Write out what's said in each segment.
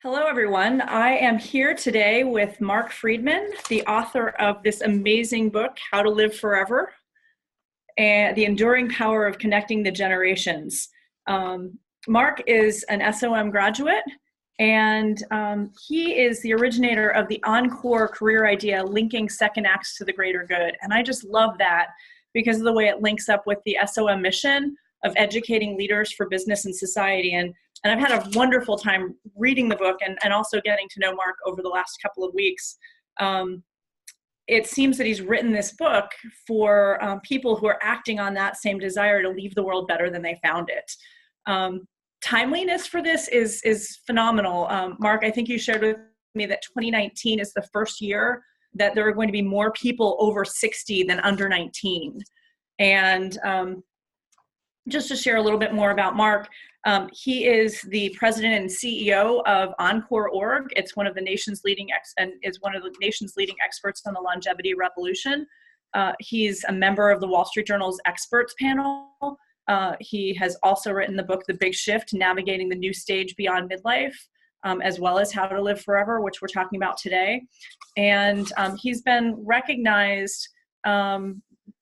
Hello, everyone. I am here today with Marc Freedman, the author of this amazing book, How to Live Forever, and The Enduring Power of Connecting the Generations. Marc is an SOM graduate, and he is the originator of the Encore career idea, linking second acts to the greater good. And I just love that because of the way it links up with the SOM mission of educating leaders for business and society. And I've had a wonderful time reading the book and also getting to know Marc over the last couple of weeks. It seems that he's written this book for people who are acting on that same desire to leave the world better than they found it. Timeliness for this is phenomenal. Marc, I think you shared with me that 2019 is the first year that there are going to be more people over 60 than under 19. And just to share a little bit more about Marc, he is the president and CEO of Encore.org. It's one of the nation's leading experts on the longevity revolution. He's a member of the Wall Street Journal's experts panel. He has also written the book, The Big Shift, Navigating the New Stage Beyond Midlife, as well as How to Live Forever, which we're talking about today. And he's been recognized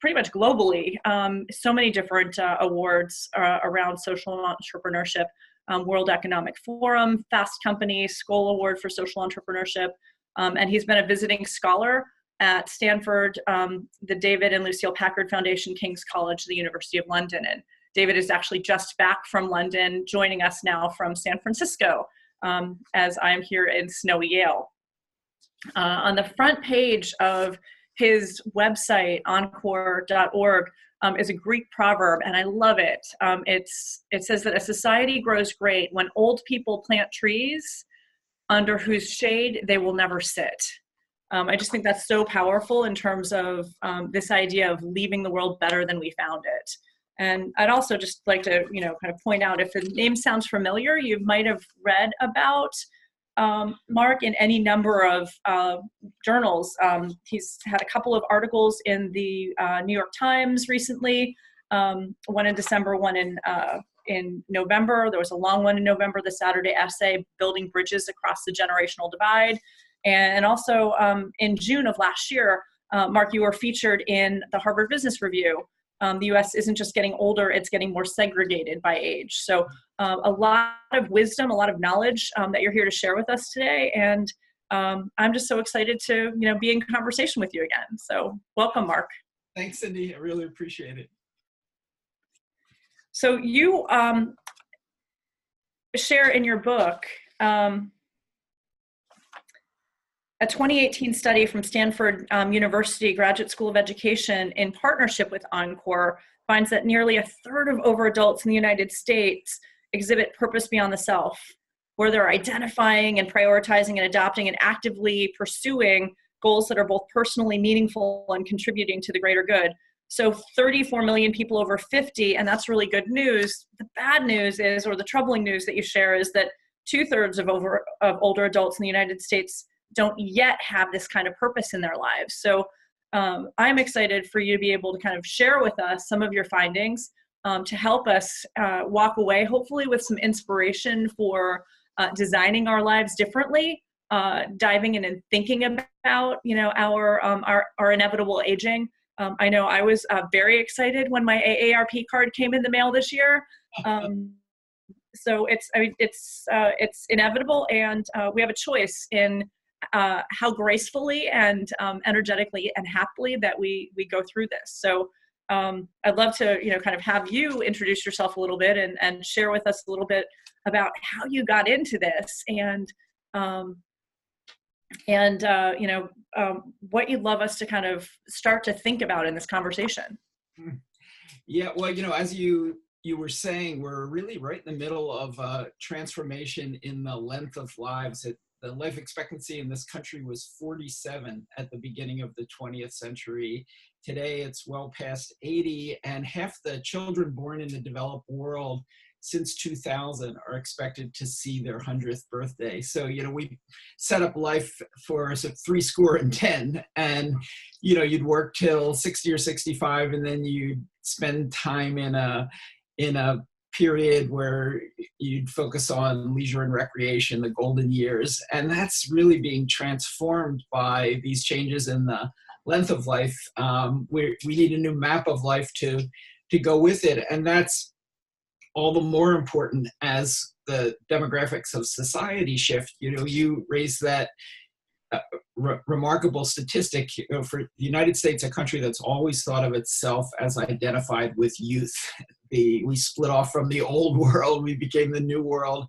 pretty much globally, so many different awards around social entrepreneurship, World Economic Forum, Fast Company, Skoll Award for Social Entrepreneurship, and he's been a visiting scholar at Stanford, the David and Lucille Packard Foundation, King's College, the University of London. And David is actually just back from London, joining us now from San Francisco, as I'm here in snowy Yale. On the front page of his website, Encore.org, is a Greek proverb, and I love it. It says that a society grows great when old people plant trees under whose shade they will never sit. I just think that's so powerful in terms of this idea of leaving the world better than we found it. And I'd also just like to, kind of point out, if the name sounds familiar, you might have read about Marc in any number of journals. He's had a couple of articles in the New York Times recently, one in December, one in November. There was a long one in November, the Saturday essay, Building Bridges Across the Generational Divide. And also in June of last year, Marc, you were featured in the Harvard Business Review. The US isn't just getting older, it's getting more segregated by age. So a lot of wisdom, a lot of knowledge that you're here to share with us today. And I'm just so excited to be in conversation with you again. So welcome, Marc. Thanks, Cindy. I really appreciate it. So you share in your book a 2018 study from Stanford University Graduate School of Education in partnership with Encore finds that nearly a third of over adults in the United States exhibit purpose beyond the self, where they're identifying and prioritizing and adopting and actively pursuing goals that are both personally meaningful and contributing to the greater good. So 34 million people over 50, and that's really good news. The bad news is, or the troubling news that you share, is that 2/3 of older adults in the United States don't yet have this kind of purpose in their lives. So I'm excited for you to be able to kind of share with us some of your findings to help us walk away, hopefully with some inspiration for designing our lives differently, diving in and thinking about, our inevitable aging. I know I was very excited when my AARP card came in the mail this year. So it's inevitable, and we have a choice in how gracefully and energetically and happily that we go through this. So I'd love to, kind of have you introduce yourself a little bit and share with us a little bit about how you got into this and what you'd love us to kind of start to think about in this conversation. Yeah, well, as you were saying, we're really right in the middle of a transformation in the length of lives. The life expectancy in this country was 47 at the beginning of the 20th century. Today, it's well past 80, and half the children born in the developed world since 2000 are expected to see their 100th birthday. So, we set up life for 70, and, you'd work till 60 or 65, and then you'd spend time in a period where you'd focus on leisure and recreation, the golden years. And that's really being transformed by these changes in the length of life. We need a new map of life to go with it. And that's all the more important as the demographics of society shift. You raise that remarkable statistic. For the United States, a country that's always thought of itself as identified with youth. We split off from the old world, we became the new world.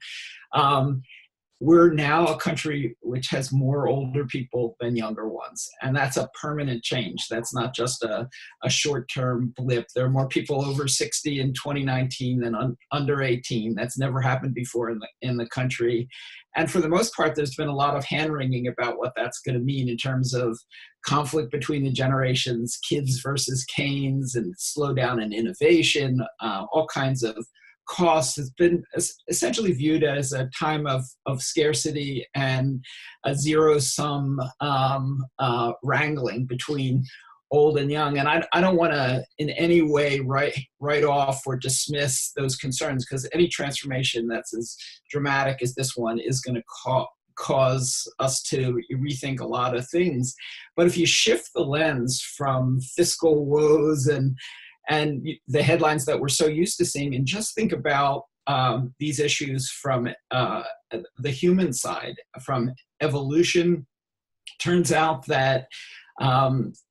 We're now a country which has more older people than younger ones. And that's a permanent change. That's not just a short-term blip. There are more people over 60 in 2019 than under 18. That's never happened before in the country. And for the most part, there's been a lot of hand-wringing about what that's going to mean in terms of conflict between the generations, kids versus canes, and slowdown in innovation, all kinds of cost. Has been essentially viewed as a time of scarcity and a zero-sum wrangling between old and young. And I don't want to in any way write off or dismiss those concerns, because any transformation that's as dramatic as this one is going to cause us to rethink a lot of things. But if you shift the lens from fiscal woes and the headlines that we're so used to seeing, and just think about these issues from the human side, from evolution. Turns out that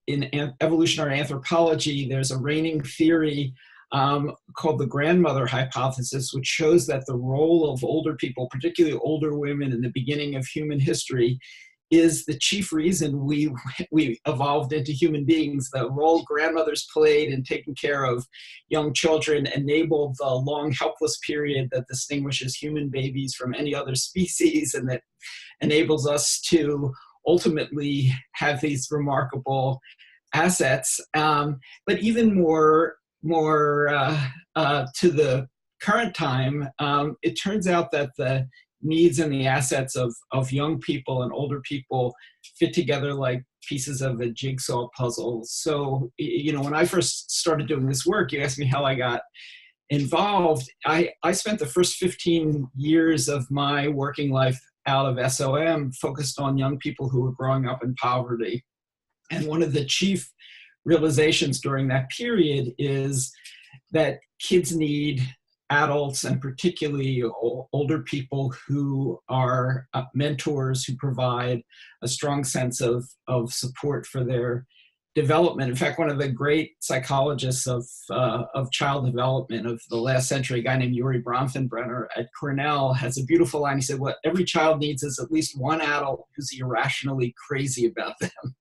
in evolutionary anthropology, there's a reigning theory called the grandmother hypothesis, which shows that the role of older people, particularly older women in the beginning of human history, is the chief reason we evolved into human beings. The role grandmothers played in taking care of young children enabled the long helpless period that distinguishes human babies from any other species, and that enables us to ultimately have these remarkable assets. But even more to the current time, it turns out that the needs and the assets of young people and older people fit together like pieces of a jigsaw puzzle. So, when I first started doing this work, you asked me how I got involved. I spent the first 15 years of my working life out of SOM focused on young people who were growing up in poverty. And one of the chief realizations during that period is that kids need adults, and particularly older people, who are mentors, who provide a strong sense of support for their development. In fact, one of the great psychologists of child development of the last century, a guy named Yuri Bronfenbrenner at Cornell, has a beautiful line. He said, what every child needs is at least one adult who's irrationally crazy about them.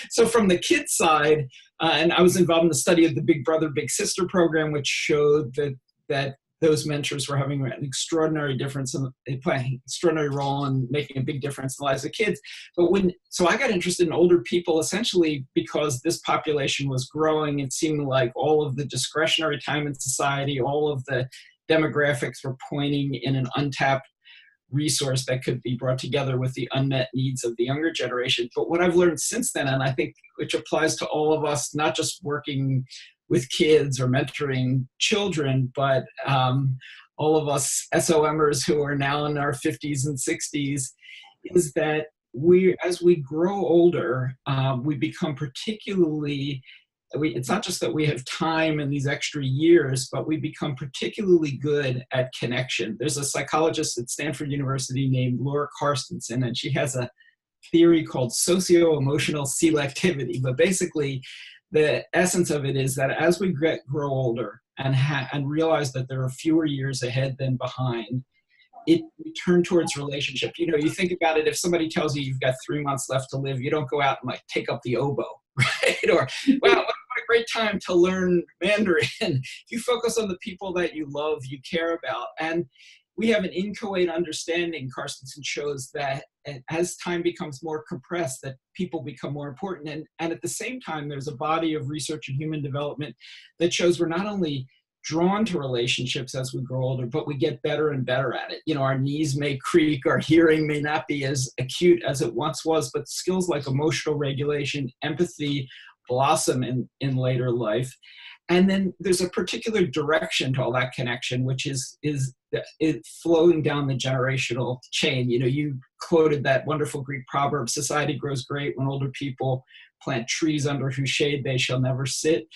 So from the kids' side, and I was involved in the study of the Big Brother, Big Sister program, which showed that those mentors were having an extraordinary extraordinary role in making a big difference in the lives of kids. So I got interested in older people essentially because this population was growing. It seemed like all of the discretionary time in society, all of the demographics were pointing in an untapped resource that could be brought together with the unmet needs of the younger generation. But what I've learned since then, and I think which applies to all of us, not just working with kids or mentoring children, but all of us SOMers who are now in our 50s and 60s, is that as we grow older, we become particularly, it's not just that we have time and these extra years, but we become particularly good at connection. There's a psychologist at Stanford University named Laura Carstensen, and she has a theory called socio-emotional selectivity. But basically, the essence of it is that as we grow older and realize that there are fewer years ahead than behind, we turn towards relationship. You think about it, if somebody tells you you've got 3 months left to live, you don't go out and take up the oboe, right? Or, wow, what a great time to learn Mandarin. You focus on the people that you love, you care about. And we have an inchoate understanding, Carstensen shows, that as time becomes more compressed, that people become more important. And at the same time, there's a body of research in human development that shows we're not only drawn to relationships as we grow older, but we get better and better at it. Our knees may creak, our hearing may not be as acute as it once was, but skills like emotional regulation, empathy blossom in later life. And then there's a particular direction to all that connection, which is it flowing down the generational chain. You know, you quoted that wonderful Greek proverb, society grows great when older people plant trees under whose shade they shall never sit.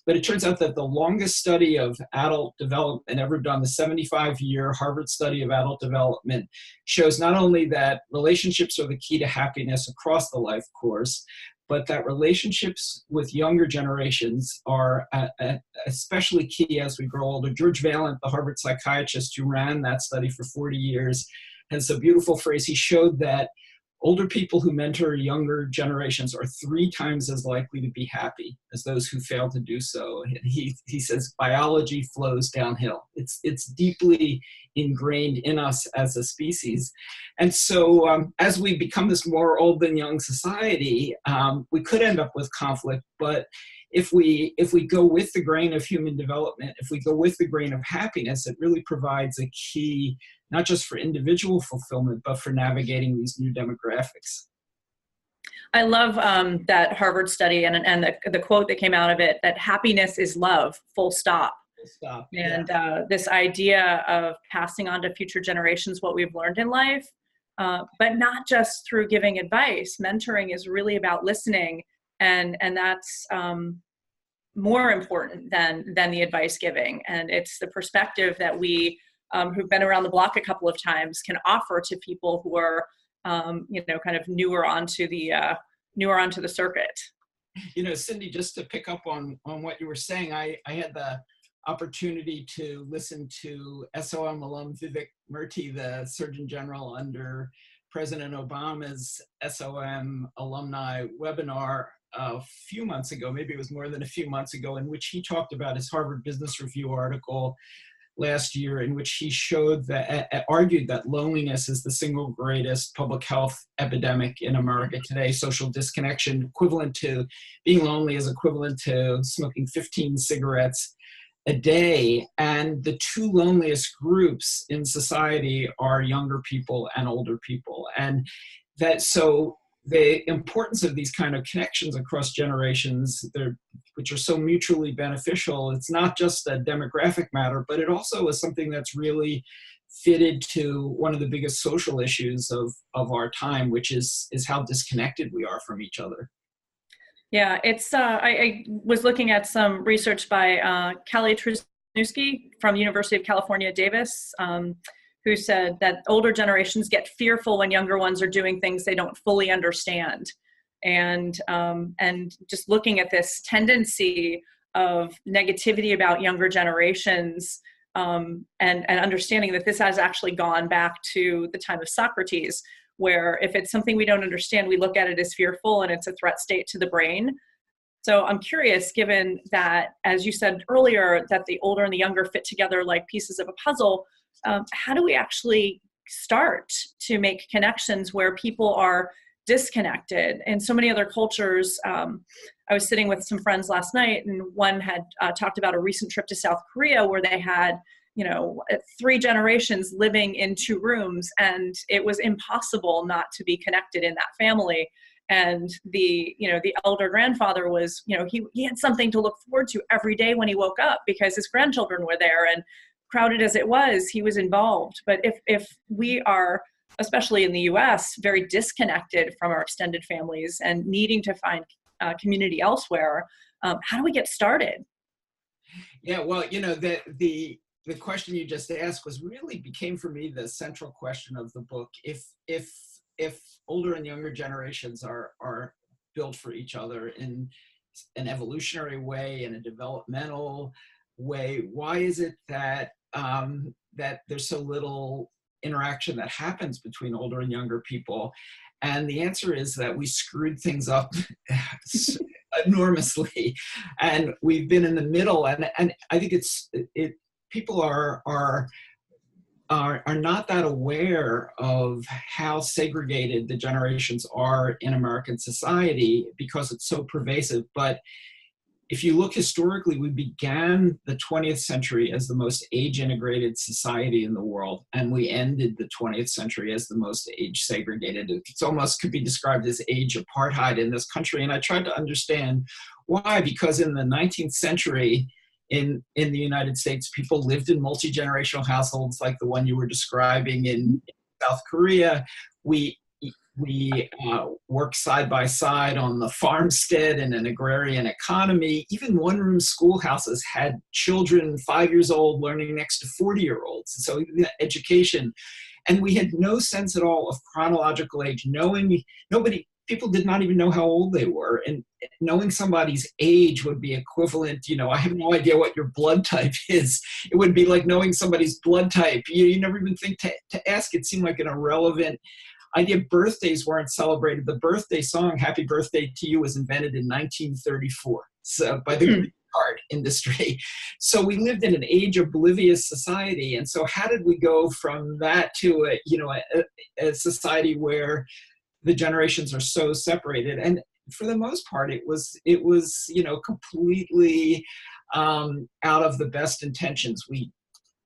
But it turns out that the longest study of adult development ever done, the 75-year Harvard study of adult development, shows not only that relationships are the key to happiness across the life course, but that relationships with younger generations are especially key as we grow older. George Valent, the Harvard psychiatrist who ran that study for 40 years, has a beautiful phrase. He showed that older people who mentor younger generations are 3 times as likely to be happy as those who fail to do so. He says biology flows downhill. It's deeply ingrained in us as a species. And so as we become this more old than young society, we could end up with conflict, but if we go with the grain of human development, if we go with the grain of happiness, it really provides a key, not just for individual fulfillment, but for navigating these new demographics. I love that Harvard study and the quote that came out of it, that happiness is love, full stop. Stop. And this idea of passing on to future generations what we've learned in life, but not just through giving advice. Mentoring is really about listening, and that's more important than the advice giving. And it's the perspective that we who've been around the block a couple of times can offer to people who are kind of newer onto the circuit. You know, Cindy, just to pick up on what you were saying, I had the opportunity to listen to SOM alum Vivek Murthy, the Surgeon General under President Obama's SOM alumni webinar a few months ago, maybe it was more than a few months ago, in which he talked about his Harvard Business Review article last year, in which he argued that loneliness is the single greatest public health epidemic in America today. Social disconnection, equivalent to being lonely, is equivalent to smoking 15 cigarettes a day. And the 2 loneliest groups in society are younger people and older people. And so the importance of these kind of connections across generations, which are so mutually beneficial, it's not just a demographic matter, but it also is something that's really fitted to one of the biggest social issues of our time, which is how disconnected we are from each other. Yeah, it's. I was looking at some research by Kelly Trusnowski from University of California, Davis, who said that older generations get fearful when younger ones are doing things they don't fully understand, and just looking at this tendency of negativity about younger generations, and understanding that this has actually gone back to the time of Socrates, where if it's something we don't understand, we look at it as fearful and it's a threat state to the brain. So I'm curious, given that, as you said earlier, that the older and the younger fit together like pieces of a puzzle, how do we actually start to make connections where people are disconnected? In so many other cultures, I was sitting with some friends last night, and one had talked about a recent trip to South Korea where they had 3 generations living in 2 rooms, and it was impossible not to be connected in that family. And the elder grandfather was, he had something to look forward to every day when he woke up because his grandchildren were there, and crowded as it was, he was involved. But if we are, especially in the US, very disconnected from our extended families and needing to find community elsewhere, how do we get started? Yeah, well, the question you just asked became for me the central question of the book. If older and younger generations are built for each other in an evolutionary way, in a developmental way, why is it that there's so little interaction that happens between older and younger people? And the answer is that we screwed things up enormously, and we've been in the middle. And I think people are not that aware of how segregated the generations are in American society because it's so pervasive. But if you look historically, we began the 20th century as the most age-integrated society in the world, and we ended the 20th century as the most age-segregated. It almost could be described as age apartheid in this country, and I tried to understand why. Because in the 19th century, in the United States. People lived in multi-generational households like the one you were describing in South Korea. We work side by side on the farmstead in an agrarian economy. Even one-room schoolhouses had children 5 years old learning next to 40-year-olds. So education. And we had no sense at all of chronological age. People did not even know how old they were. And knowing somebody's age would be equivalent, I have no idea what your blood type is. It would be like knowing somebody's blood type. You never even think to ask. It seemed like an irrelevant idea. Birthdays weren't celebrated. The birthday song, Happy Birthday to You, was invented in 1934 by the Greek card industry. So we lived in an age-oblivious society. And so how did we go from that to a society where the generations are so separated? And for the most part, it was completely out of the best intentions. We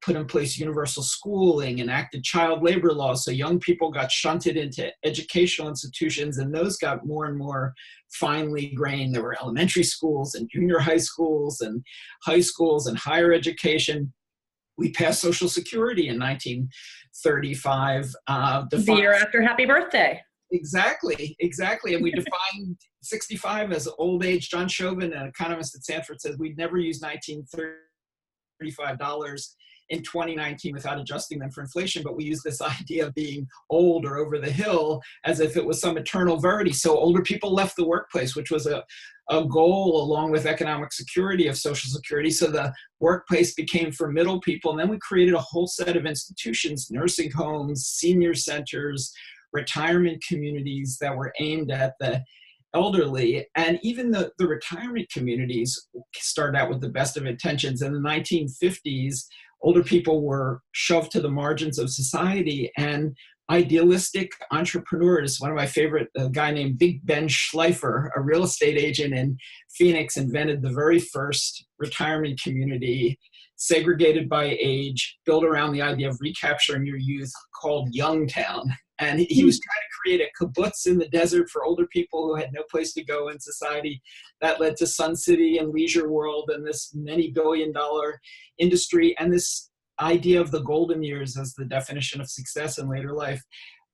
put in place universal schooling, enacted child labor laws, so young people got shunted into educational institutions, and those got more and more finely grained. There were elementary schools and junior high schools and high schools and higher education. We passed Social Security in 1935. The year after Happy Birthday. Exactly. And we defined 65 as old age. John Chauvin, an economist at Stanford, says we'd never use $1935 in 2019 without adjusting them for inflation, but we use this idea of being old or over the hill as if it was some eternal verity. So older people left the workplace, which was a goal along with economic security of Social Security. So the workplace became for middle people. And then we created a whole set of institutions, nursing homes, senior centers, retirement communities that were aimed at the elderly. And even the retirement communities started out with the best of intentions. In the 1950s, older people were shoved to the margins of society, and idealistic entrepreneurs, one of my favorite, a guy named Big Ben Schleifer, a real estate agent in Phoenix, invented the very first retirement community, segregated by age, built around the idea of recapturing your youth, called Youngtown. And he was trying to create a kibbutz in the desert for older people who had no place to go in society. That led to Sun City and Leisure World and this many billion-dollar industry and this idea of the golden years as the definition of success in later life.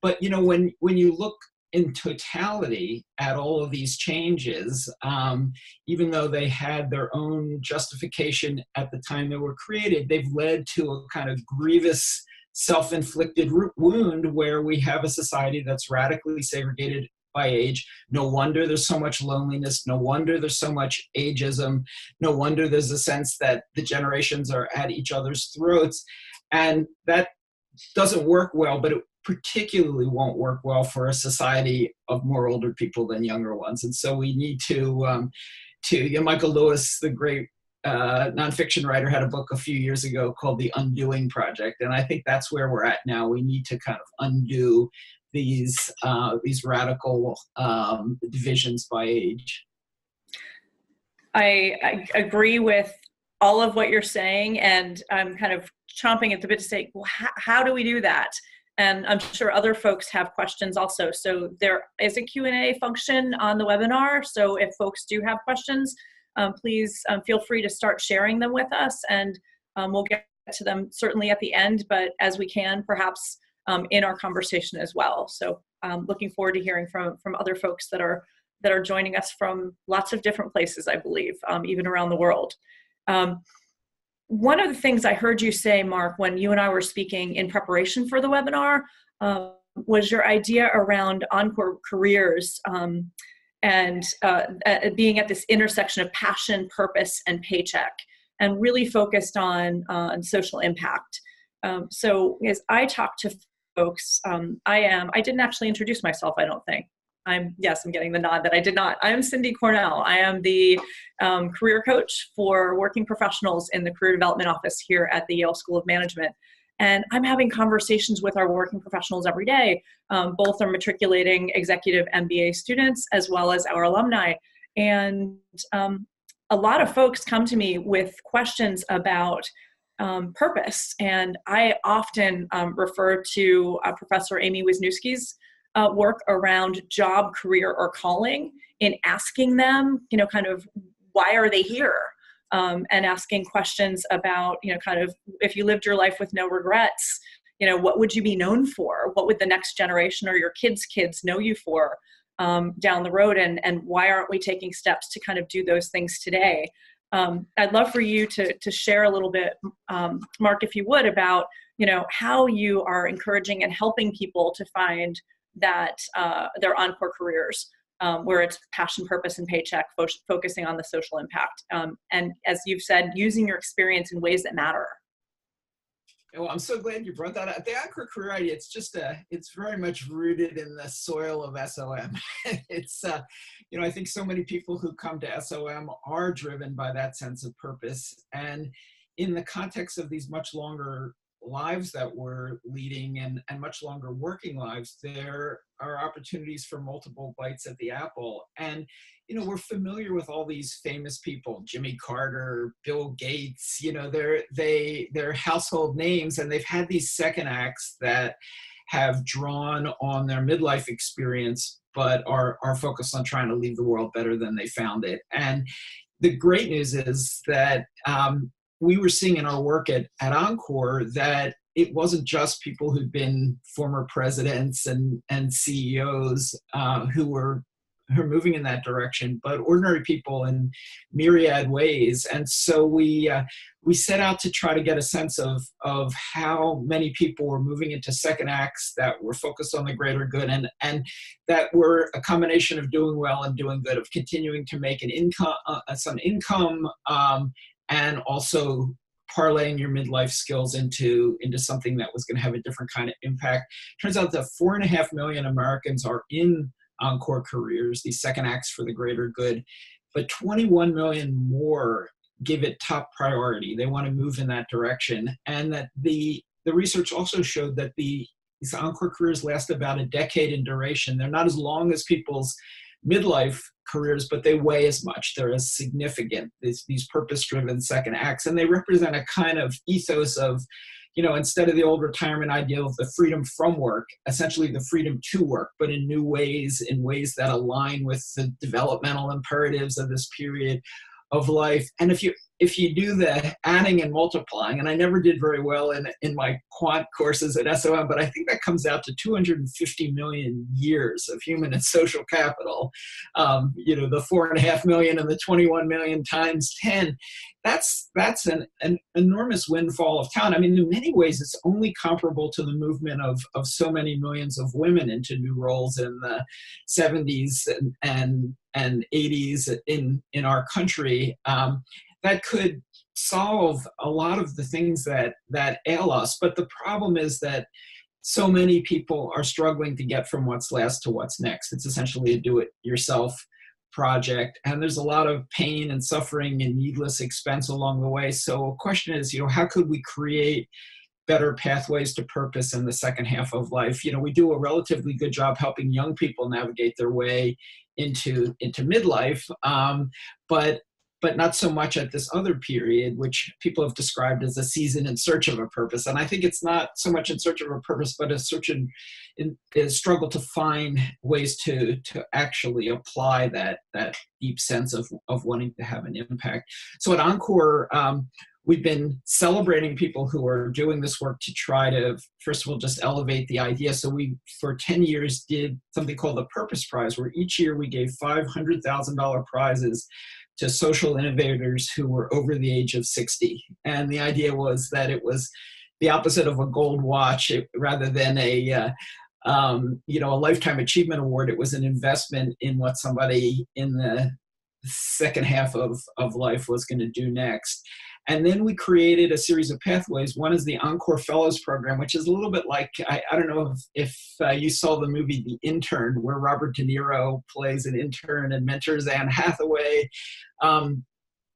But when you look in totality at all of these changes, even though they had their own justification at the time they were created, they've led to a kind of grievous self-inflicted wound where we have a society that's radically segregated by age. No wonder there's so much loneliness. No wonder there's so much ageism. No wonder there's a sense that the generations are at each other's throats. And that doesn't work well, but it particularly won't work well for a society of more older people than younger ones. And so we need to Michael Lewis, the great nonfiction writer, had a book a few years ago called The Undoing Project. And I think that's where we're at now. We need to kind of undo these radical divisions by age. I agree with all of what you're saying, and I'm kind of chomping at the bit to say, well, how do we do that? And I'm sure other folks have questions also. So there is a Q&A function on the webinar. So if folks do have questions, please feel free to start sharing them with us, and we'll get to them certainly at the end, but as we can, perhaps in our conversation as well. So looking forward to hearing from other folks that are joining us from lots of different places, I believe, even around the world. One of the things I heard you say, Marc, when you and I were speaking in preparation for the webinar, was your idea around encore careers and being at this intersection of passion, purpose, and paycheck, and really focused on social impact. So as I talk to folks, I didn't actually introduce myself, I don't think. I'm getting the nod that I did not. I am Cindy Cornell. I am the career coach for working professionals in the Career Development Office here at the Yale School of Management. And I'm having conversations with our working professionals every day. Both are matriculating executive MBA students as well as our alumni. And a lot of folks come to me with questions about purpose. And I often refer to Professor Amy Wisniewski's work around job, career, or calling in asking them, kind of, why are they here? and asking questions about, kind of, if you lived your life with no regrets, what would you be known for? What would the next generation or your kids' kids know you for down the road? And why aren't we taking steps to kind of do those things today? I'd love for you to share a little bit, Marc, if you would, about, how you are encouraging and helping people to find that their encore careers, where it's passion, purpose, and paycheck, focusing on the social impact. And as you've said, using your experience in ways that matter. Well, I'm so glad you brought that up. The encore career idea, it's very much rooted in the soil of SOM. It's, I think so many people who come to SOM are driven by that sense of purpose. And in the context of these much longer lives that we're leading and much longer working lives, there are opportunities for multiple bites at the apple. And we're familiar with all these famous people, Jimmy Carter, Bill Gates, they're household names, and they've had these second acts that have drawn on their midlife experience, but are focused on trying to leave the world better than they found it. And the great news is that we were seeing in our work at Encore that it wasn't just people who'd been former presidents and CEOs who were moving in that direction, but ordinary people in myriad ways. And so we set out to try to get a sense of how many people were moving into second acts that were focused on the greater good, and that were a combination of doing well and doing good, of continuing to make an income, some income, and also parlaying your midlife skills into something that was going to have a different kind of impact. Turns out that 4.5 million Americans are in encore careers, these second acts for the greater good, but 21 million more give it top priority. They want to move in that direction. And that the research also showed that these encore careers last about a decade in duration. They're not as long as people's midlife careers, but they weigh as much. They're as significant, these purpose-driven second acts. And they represent a kind of ethos of, instead of the old retirement ideal of the freedom from work, essentially the freedom to work, but in new ways, in ways that align with the developmental imperatives of this period of life. And if you do the adding and multiplying, and I never did very well in my quant courses at SOM, but I think that comes out to 250 million years of human and social capital. The 4.5 million and the 21 million times 10, that's an enormous windfall of talent. I mean, in many ways, it's only comparable to the movement of so many millions of women into new roles in the 70s and 80s in our country. That could solve a lot of the things that ail us. But the problem is that so many people are struggling to get from what's last to what's next. It's essentially a do-it-yourself project. And there's a lot of pain and suffering and needless expense along the way. So the question is, how could we create better pathways to purpose in the second half of life? We do a relatively good job helping young people navigate their way into midlife, but not so much at this other period, which people have described as a season in search of a purpose. And I think it's not so much in search of a purpose, but a search in struggle to find ways to actually apply that deep sense of wanting to have an impact. So at Encore, we've been celebrating people who are doing this work to try to, first of all, just elevate the idea. So we, for 10 years, did something called the Purpose Prize, where each year we gave $500,000 prizes to social innovators who were over the age of 60. And the idea was that it was the opposite of a gold watch. Rather than a lifetime achievement award, it was an investment in what somebody in the second half of life was going to do next. And then we created a series of pathways. One is the Encore Fellows Program, which is a little bit like, I don't know if you saw the movie The Intern, where Robert De Niro plays an intern and mentors Anne Hathaway.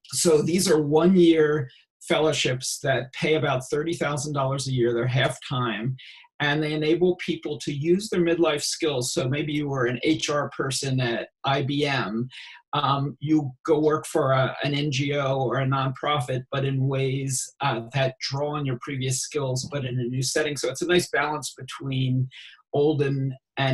So these are one-year fellowships that pay about $30,000 a year. They're half-time. And they enable people to use their midlife skills. So maybe you were an HR person at IBM. You go work for an NGO or a nonprofit, but in ways that draw on your previous skills, but in a new setting. So it's a nice balance between old and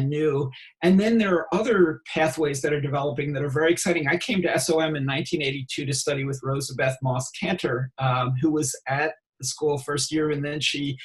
new. And then there are other pathways that are developing that are very exciting. I came to SOM in 1982 to study with Rosabeth Moss Cantor, who was at the school first year, and then she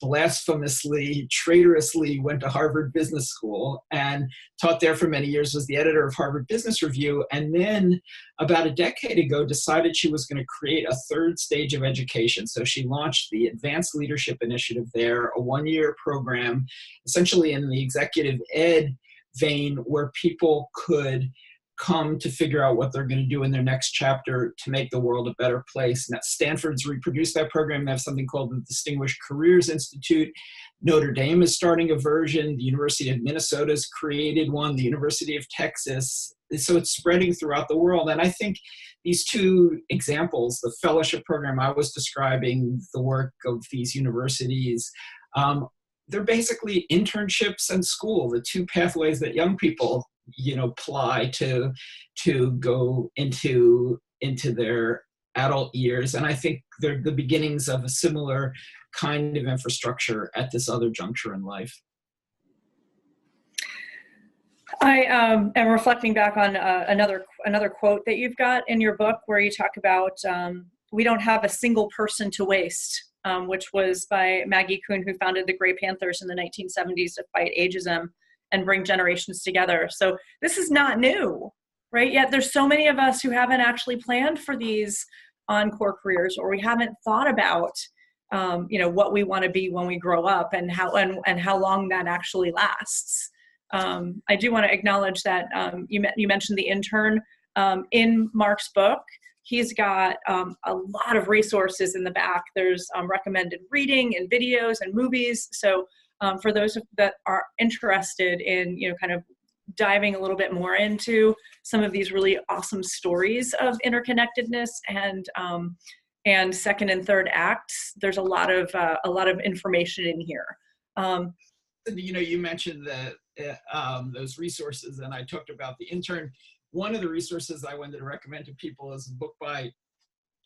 blasphemously, traitorously went to Harvard Business School and taught there for many years, was the editor of Harvard Business Review, and then about a decade ago decided she was going to create a third stage of education. So she launched the Advanced Leadership Initiative there, a one-year program, essentially in the executive ed vein, where people could come to figure out what they're going to do in their next chapter to make the world a better place. And Stanford's reproduced that program. They have something called the Distinguished Careers Institute. Notre Dame is starting a version. The University of Minnesota's created one. The University of Texas. So it's spreading throughout the world. And I think these two examples, the fellowship program I was describing, the work of these universities, they're basically internships and school, the two pathways that young people ply to go into their adult years. And I think they're the beginnings of a similar kind of infrastructure at this other juncture in life. I am reflecting back on another quote that you've got in your book where you talk about we don't have a single person to waste, which was by Maggie Kuhn, who founded the Grey Panthers in the 1970s to fight ageism and bring generations together. So this is not new, right? Yet there's so many of us who haven't actually planned for these encore careers, or we haven't thought about, what we want to be when we grow up and how long that actually lasts. I do want to acknowledge that you mentioned the intern in Marc's book. He's got a lot of resources in the back. There's recommended reading and videos and movies. So for those that are interested in, kind of diving a little bit more into some of these really awesome stories of interconnectedness and second and third acts, there's a lot of information in here. You mentioned that those resources, and I talked about the intern. One of the resources I wanted to recommend to people is a book by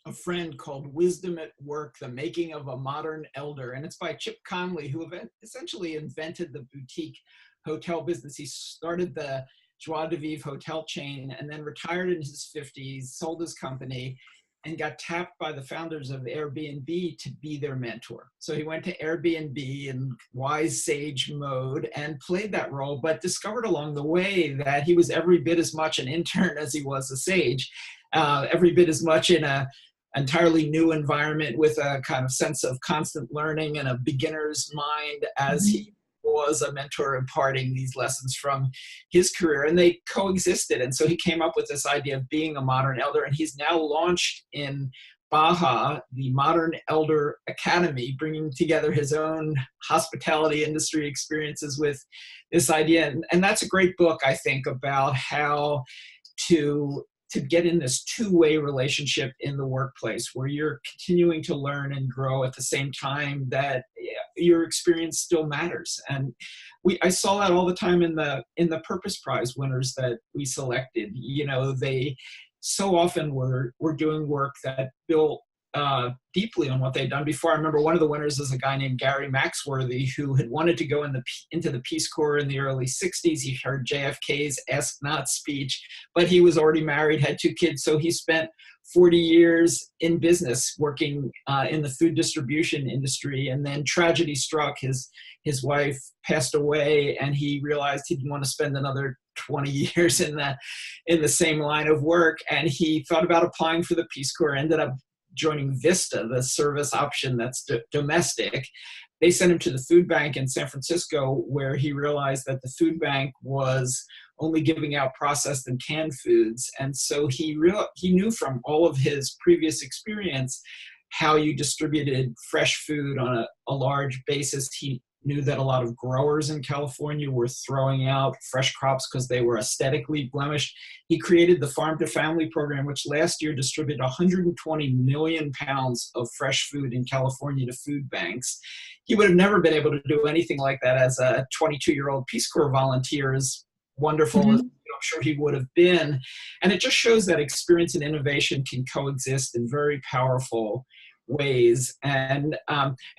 a friend called Wisdom at Work, The Making of a Modern Elder. And it's by Chip Conley, who essentially invented the boutique hotel business. He started the Joie de Vivre hotel chain and then retired in his 50s, sold his company, and got tapped by the founders of Airbnb to be their mentor. So he went to Airbnb in wise sage mode and played that role, but discovered along the way that he was every bit as much an intern as he was a sage, every bit as much in a entirely new environment with a kind of sense of constant learning and a beginner's mind as he was a mentor imparting these lessons from his career, and they coexisted. And so he came up with this idea of being a modern elder, and he's now launched in Baja the Modern Elder Academy, bringing together his own hospitality industry experiences with this idea. And that's a great book, I think, about how to get in this two-way relationship in the workplace where you're continuing to learn and grow at the same time that your experience still matters. And I saw that all the time in the Purpose Prize winners that we selected. They so often were doing work that built deeply on what they'd done before. I remember one of the winners is a guy named Gary Maxworthy, who had wanted to go into the Peace Corps in the early 60s. He heard JFK's Ask Not speech, but he was already married, had 2 kids, so he spent 40 years in business working in the food distribution industry, and then tragedy struck. His wife passed away, and he realized he didn't want to spend another 20 years in the same line of work, and he thought about applying for the Peace Corps, ended up joining Vista, the service option that's domestic. They sent him to the food bank in San Francisco, where he realized that the food bank was only giving out processed and canned foods. And so he knew from all of his previous experience how you distributed fresh food on a large basis. He knew that a lot of growers in California were throwing out fresh crops because they were aesthetically blemished. He created the Farm to Family program, which last year distributed 120 million pounds of fresh food in California to food banks. He would have never been able to do anything like that as a 22-year-old Peace Corps volunteer, as wonderful as I'm sure he would have been. And it just shows that experience and innovation can coexist in very powerful ways. And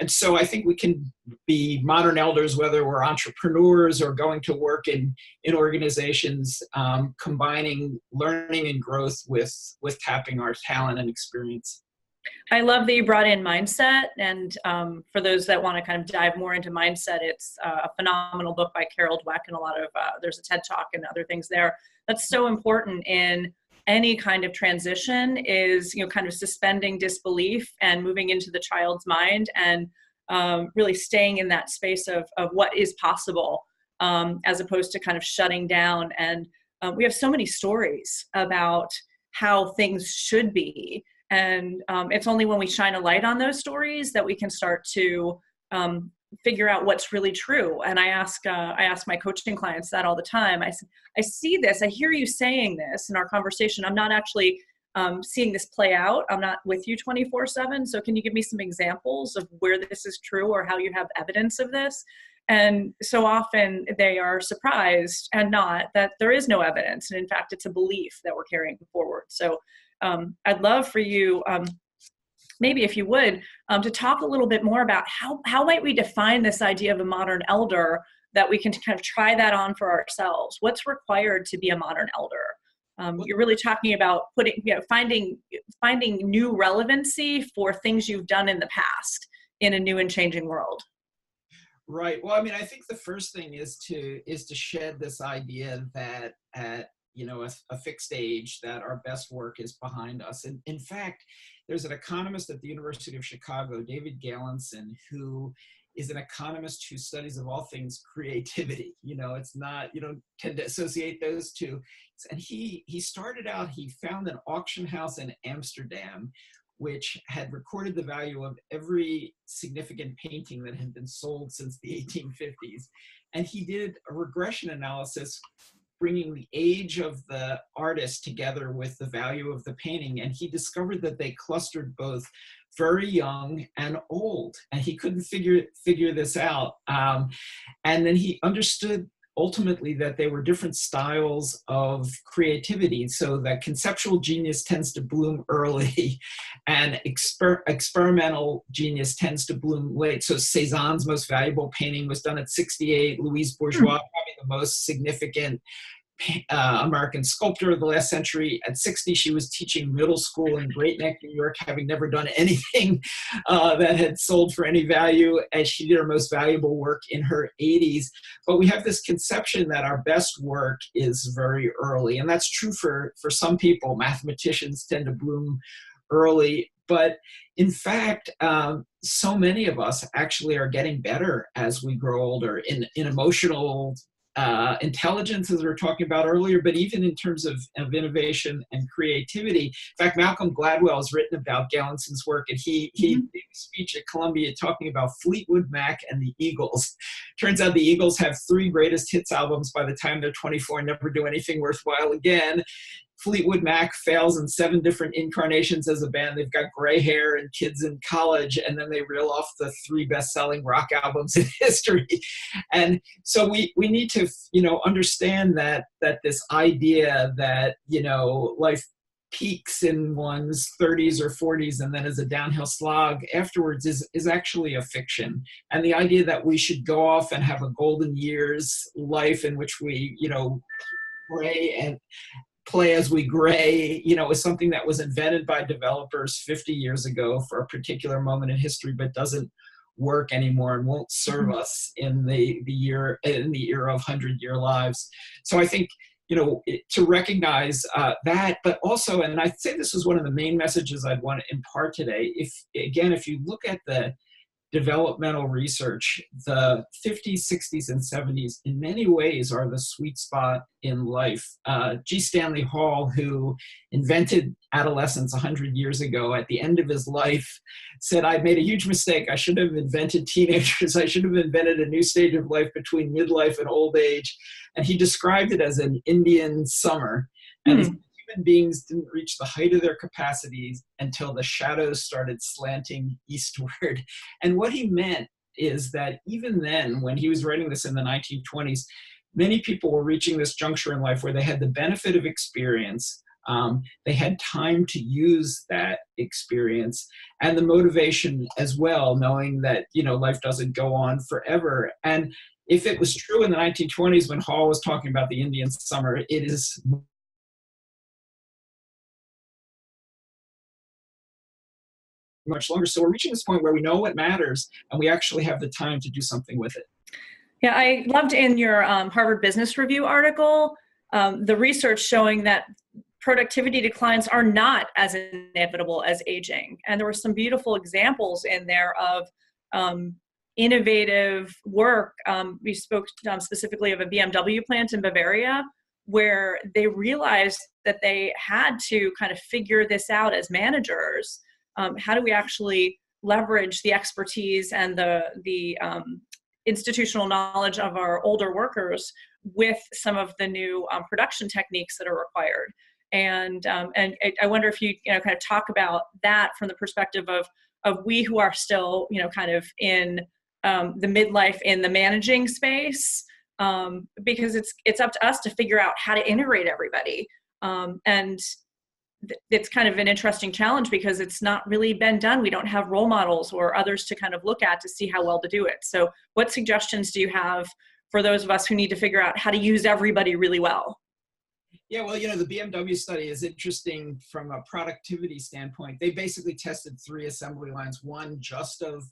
so I think we can be modern elders, whether we're entrepreneurs or going to work in organizations, combining learning and growth with tapping our talent and experience. I love that you brought in mindset. And for those that want to kind of dive more into mindset, it's a phenomenal book by Carol Dweck, and a lot of, there's a TED Talk and other things there. That's so important in any kind of transition, is, kind of suspending disbelief and moving into the child's mind, and really staying in that space of what is possible, as opposed to kind of shutting down. And we have so many stories about how things should be. And it's only when we shine a light on those stories that we can start to figure out what's really true. And I ask my coaching clients that all the time. I see this, I hear you saying this in our conversation. I'm not actually seeing this play out. I'm not with you 24/7. So can you give me some examples of where this is true, or how you have evidence of this? And so often they are surprised and not, that there is no evidence. And in fact, it's a belief that we're carrying forward. So I'd love for you, maybe if you would, to talk a little bit more about how might we define this idea of a modern elder, that we can kind of try that on for ourselves. What's required to be a modern elder? You're really talking about finding new relevancy for things you've done in the past in a new and changing world. Right. Well, I mean, I think the first thing is to shed this idea that at a fixed age, that our best work is behind us. And in fact, there's an economist at the University of Chicago, David Galenson, who is an economist who studies, of all things, creativity. It's not, you don't tend to associate those two. And he started out, he found an auction house in Amsterdam, which had recorded the value of every significant painting that had been sold since the 1850s. And he did a regression analysis, bringing the age of the artist together with the value of the painting. And he discovered that they clustered both very young and old. And he couldn't figure this out. And then he understood ultimately that they were different styles of creativity, so that conceptual genius tends to bloom early and experimental genius tends to bloom late. So Cézanne's most valuable painting was done at 68. Louise Bourgeois, probably the most significant American sculptor of the last century, at 60, she was teaching middle school in Great Neck, New York, having never done anything that had sold for any value, and she did her most valuable work in her 80s. But we have this conception that our best work is very early, and that's true for some people. Mathematicians tend to bloom early, but in fact, so many of us actually are getting better as we grow older in emotional intelligence, as we were talking about earlier, but even in terms of innovation and creativity. In fact, Malcolm Gladwell has written about Galenson's work, and he gave a speech at Columbia talking about Fleetwood Mac and the Eagles. Turns out the Eagles have 3 greatest hits albums by the time they're 24 and never do anything worthwhile again. Fleetwood Mac fails in 7 different incarnations as a band. They've got gray hair and kids in college, and then they reel off the 3 best-selling rock albums in history. And so we need to, understand that this idea that, life peaks in one's 30s or 40s and then is a downhill slog afterwards is actually a fiction. And the idea that we should go off and have a golden years life in which we, gray and play as we gray, is something that was invented by developers 50 years ago for a particular moment in history, but doesn't work anymore and won't serve us in the era of 100-year lives. So I think, to recognize that, but also, and I'd say this is one of the main messages I'd want to impart today. If you look at the developmental research, the 50s, 60s, and 70s in many ways are the sweet spot in life. G. Stanley Hall, who invented adolescence 100 years ago, at the end of his life said, "I made a huge mistake. I should have invented teenagers. I should have invented a new stage of life between midlife and old age." And he described it as an Indian summer. And human beings didn't reach the height of their capacities until the shadows started slanting eastward. And what he meant is that even then, when he was writing this in the 1920s, many people were reaching this juncture in life where they had the benefit of experience, They had time to use that experience and the motivation as well, knowing that, life doesn't go on forever. And if it was true in the 1920s when Hall was talking about the Indian summer, it is much longer. So we're reaching this point where we know what matters and we actually have the time to do something with it. Yeah, I loved in your Harvard Business Review article, the research showing that productivity declines are not as inevitable as aging. And there were some beautiful examples in there of innovative work. We spoke specifically of a BMW plant in Bavaria, where they realized that they had to kind of figure this out as managers. How do we actually leverage the expertise and the institutional knowledge of our older workers with some of the new production techniques that are required? And I wonder if you kind of talk about that from the perspective of we who are still kind of in the midlife in the managing space, because it's up to us to figure out how to integrate everybody. And it's kind of an interesting challenge because it's not really been done. We don't have role models or others to kind of look at to see how well to do it. So what suggestions do you have for those of us who need to figure out how to use everybody really well? Yeah, well, the BMW study is interesting from a productivity standpoint. They basically tested 3 assembly lines, one just of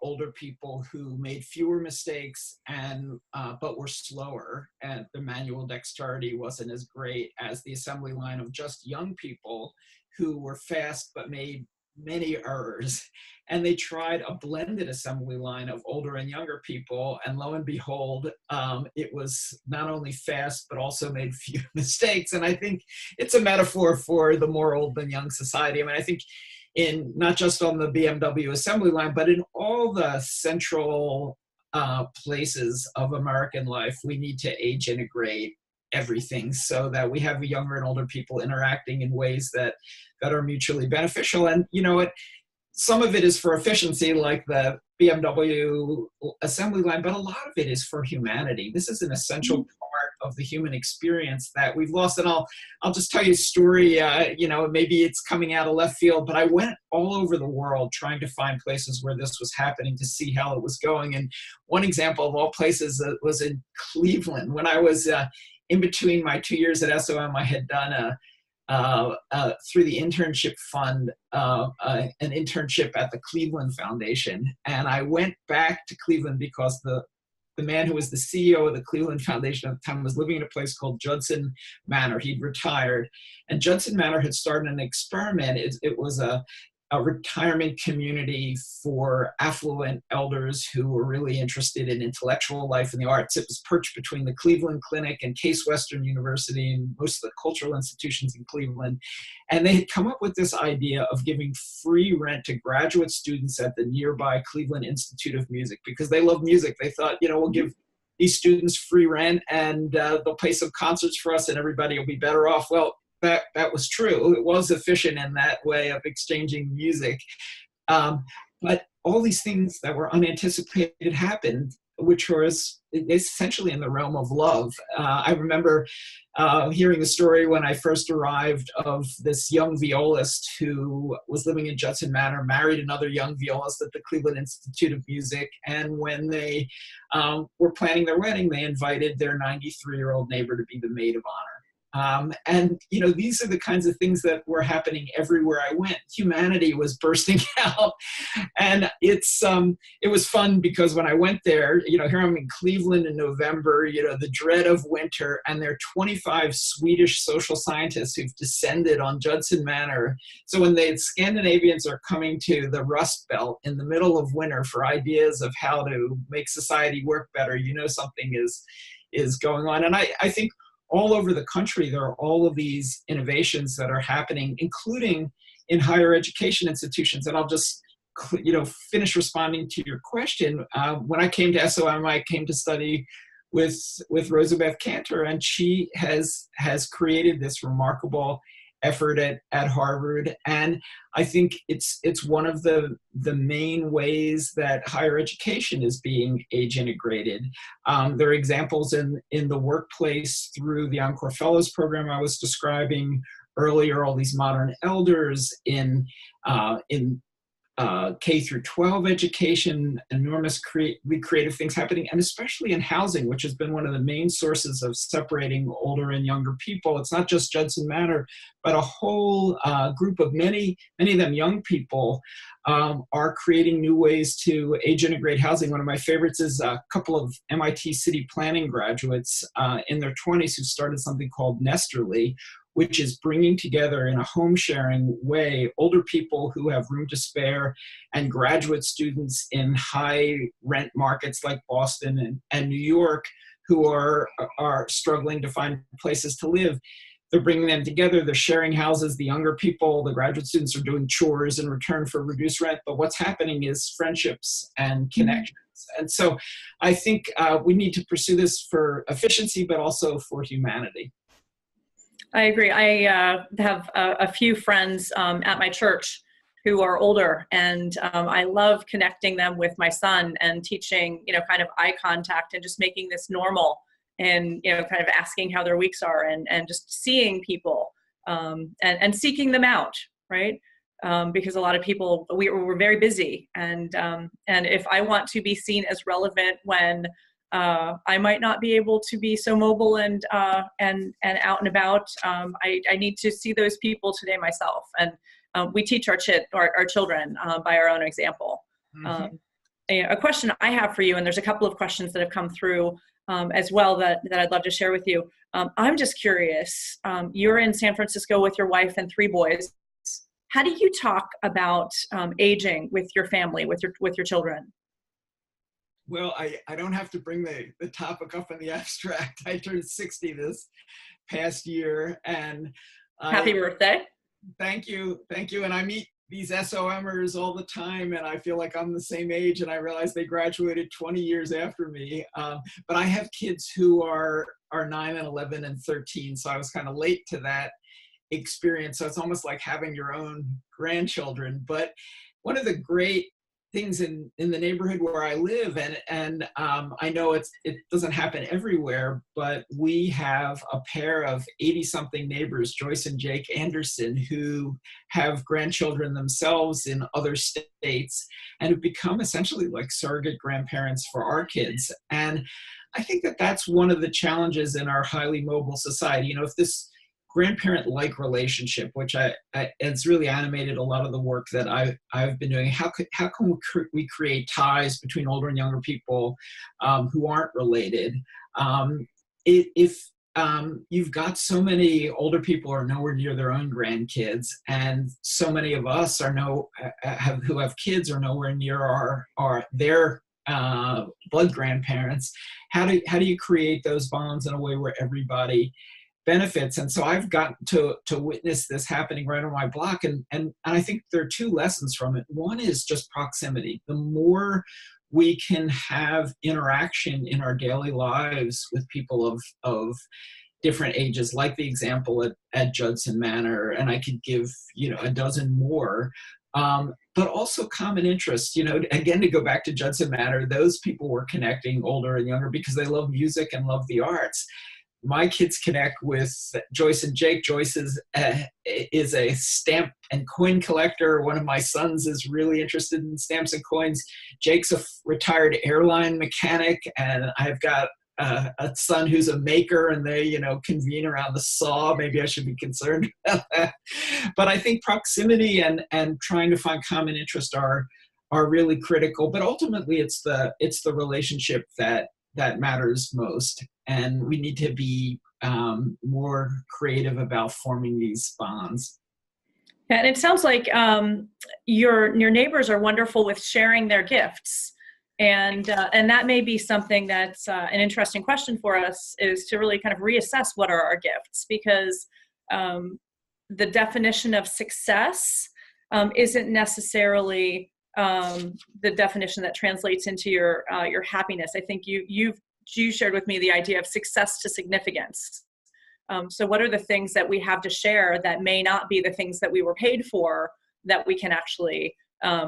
older people who made fewer mistakes and but were slower, and the manual dexterity wasn't as great as the assembly line of just young people who were fast but made many errors. And they tried a blended assembly line of older and younger people, and lo and behold, it was not only fast but also made few mistakes. And I think it's a metaphor for the more old than young society. I mean, I think in not just on the BMW assembly line, but in all the central places of American life, we need to age integrate everything so that we have younger and older people interacting in ways that are mutually beneficial. And some of it is for efficiency, like the BMW assembly line, but a lot of it is for humanity. This is an essential part of the human experience that we've lost. And I'll just tell you a story, maybe it's coming out of left field, but I went all over the world trying to find places where this was happening to see how it was going. And one example of all places was in Cleveland. When I was in between my 2 years at SOM, I had done through the internship fund, an internship at the Cleveland Foundation. And I went back to Cleveland because the man who was the CEO of the Cleveland Foundation at the time was living in a place called Judson Manor. He'd retired. And Judson Manor had started an experiment. It was a retirement community for affluent elders who were really interested in intellectual life and the arts. It was perched between the Cleveland Clinic and Case Western University and most of the cultural institutions in Cleveland. And they had come up with this idea of giving free rent to graduate students at the nearby Cleveland Institute of Music because they love music. They thought, we'll give these students free rent and they'll play some concerts for us and everybody will be better off. Well, that was true. It was efficient in that way of exchanging music. But all these things that were unanticipated happened, which was essentially in the realm of love. I remember hearing the story when I first arrived of this young violist who was living in Judson Manor, married another young violist at the Cleveland Institute of Music. And when they were planning their wedding, they invited their 93-year-old neighbor to be the maid of honor. And these are the kinds of things that were happening everywhere I went. Humanity was bursting out, and it was fun because when I went there, here I'm in Cleveland in November, the dread of winter, and there are 25 Swedish social scientists who've descended on Judson Manor. So when the Scandinavians are coming to the Rust Belt in the middle of winter for ideas of how to make society work better, something is going on. And I think all over the country, there are all of these innovations that are happening, including in higher education institutions. And I'll just, finish responding to your question. When I came to SOM, I came to study with Rosabeth Kantor, and she has created this remarkable effort at Harvard. And I think it's one of the main ways that higher education is being age integrated. There are examples in the workplace through the Encore Fellows program I was describing earlier, all these modern elders in K through 12 education, enormous creative things happening, and especially in housing, which has been one of the main sources of separating older and younger people. It's not just Judson Manor, but a whole group of many of them young people are creating new ways to age integrate housing. One of my favorites is a couple of MIT city planning graduates in their 20s who started something called Nesterly, which is bringing together in a home sharing way older people who have room to spare and graduate students in high rent markets like Boston and New York who are struggling to find places to live. They're bringing them together, they're sharing houses. The younger people, the graduate students, are doing chores in return for reduced rent, but what's happening is friendships and connections. And so I think we need to pursue this for efficiency, but also for humanity. I agree. I have a few friends at my church who are older, and I love connecting them with my son and teaching, kind of eye contact and just making this normal, and kind of asking how their weeks are, and just seeing people and seeking them out, right? Because a lot of people, we're very busy, and if I want to be seen as relevant when I might not be able to be so mobile and out and about. I need to see those people today myself, and we teach our children by our own example. Mm-hmm. A question I have for you, and there's a couple of questions that have come through as well that I'd love to share with you. I'm just curious. You're in San Francisco with your wife and 3 boys. How do you talk about aging with your family, with your children? Well, I don't have to bring the topic up in the abstract. I turned 60 this past year, and happy birthday. Thank you. And I meet these SOMers all the time, and I feel like I'm the same age, and I realize they graduated 20 years after me. But I have kids who are 9 and 11 and 13, so I was kind of late to that experience. So it's almost like having your own grandchildren. But one of the great things in the neighborhood where I live, and I know it doesn't happen everywhere, but we have a pair of 80-something neighbors, Joyce and Jake Anderson, who have grandchildren themselves in other states and have become essentially like surrogate grandparents for our kids. And I think that that's one of the challenges in our highly mobile society. If this grandparent-like relationship, which it's really animated a lot of the work that I've been doing. How can we create ties between older and younger people who aren't related? If you've got so many older people who are nowhere near their own grandkids, and so many of us who have kids are nowhere near their blood grandparents, how do you create those bonds in a way where everybody benefits? And so I've gotten to witness this happening right on my block, and I think there are 2 lessons from it. One is just proximity. The more we can have interaction in our daily lives with people of different ages, like the example at Judson Manor, and I could give a dozen more, but also common interests. Again, to go back to Judson Manor, those people were connecting older and younger because they love music and love the arts. My kids connect with Joyce and Jake. Joyce is a stamp and coin collector. One of my sons is really interested in stamps and coins. Jake's a retired airline mechanic, and I've got a son who's a maker, and they, convene around the saw. Maybe I should be concerned about that. But I think proximity and trying to find common interest are really critical. But ultimately, it's the relationship that matters most. And we need to be more creative about forming these bonds. And it sounds like your neighbors are wonderful with sharing their gifts. And that may be something that's an interesting question for us, is to really kind of reassess what are our gifts, because the definition of success isn't necessarily the definition that translates into your happiness. I think you shared with me the idea of success to significance, So what are the things that we have to share that may not be the things that we were paid for, that we can actually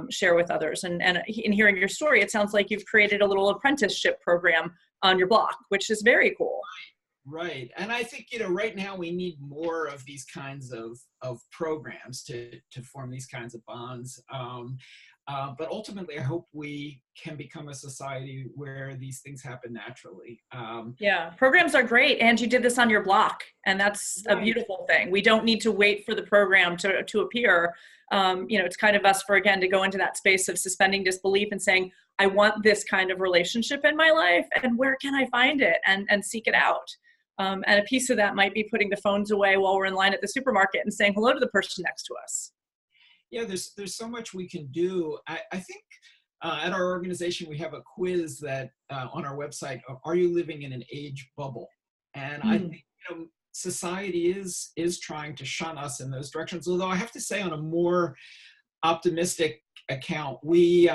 share with others? And in hearing your story, it sounds like you've created a little apprenticeship program on your block, which is very cool. Right. And I think, right now we need more of these kinds of programs to form these kinds of bonds. But ultimately, I hope we can become a society where these things happen naturally. Yeah, programs are great. And you did this on your block, and that's a Right. beautiful thing. We don't need to wait for the program to appear. It's kind of us again, to go into that space of suspending disbelief and saying, I want this kind of relationship in my life, and where can I find it, and seek it out. And a piece of that might be putting the phones away while we're in line at the supermarket and saying hello to the person next to us. Yeah, there's so much we can do. I think at our organization, we have a quiz that on our website, are you living in an age bubble? And I think society is trying to shun us in those directions. Although I have to say, on a more optimistic account, we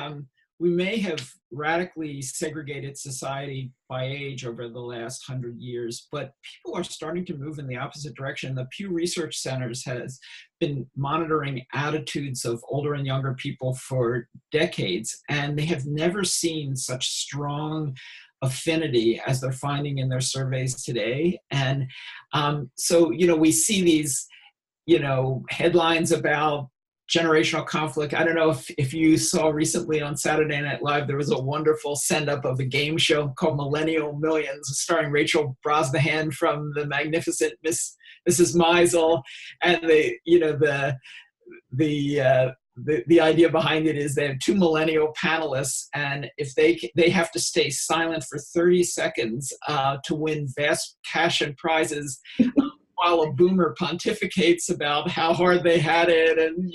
may have radically segregated society by age over the last 100 years, but people are starting to move in the opposite direction. The Pew Research Centers has been monitoring attitudes of older and younger people for decades, and they have never seen such strong affinity as they're finding in their surveys today. And so, we see these, headlines about generational conflict. I don't know if you saw recently on Saturday Night Live, there was a wonderful send-up of a game show called Millennial Millions, starring Rachel Brosnahan from the magnificent Mrs. Maisel. And the idea behind it is they have two millennial panelists, and if they have to stay silent for 30 seconds to win vast cash and prizes, while a boomer pontificates about how hard they had it, and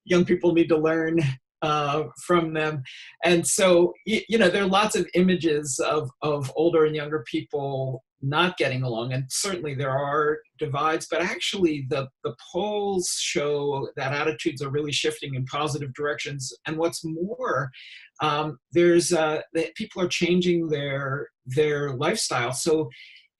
young people need to learn from them. And so there are lots of images of older and younger people not getting along, and certainly there are divides, but actually the polls show that attitudes are really shifting in positive directions. And what's more, that people are changing their lifestyle. So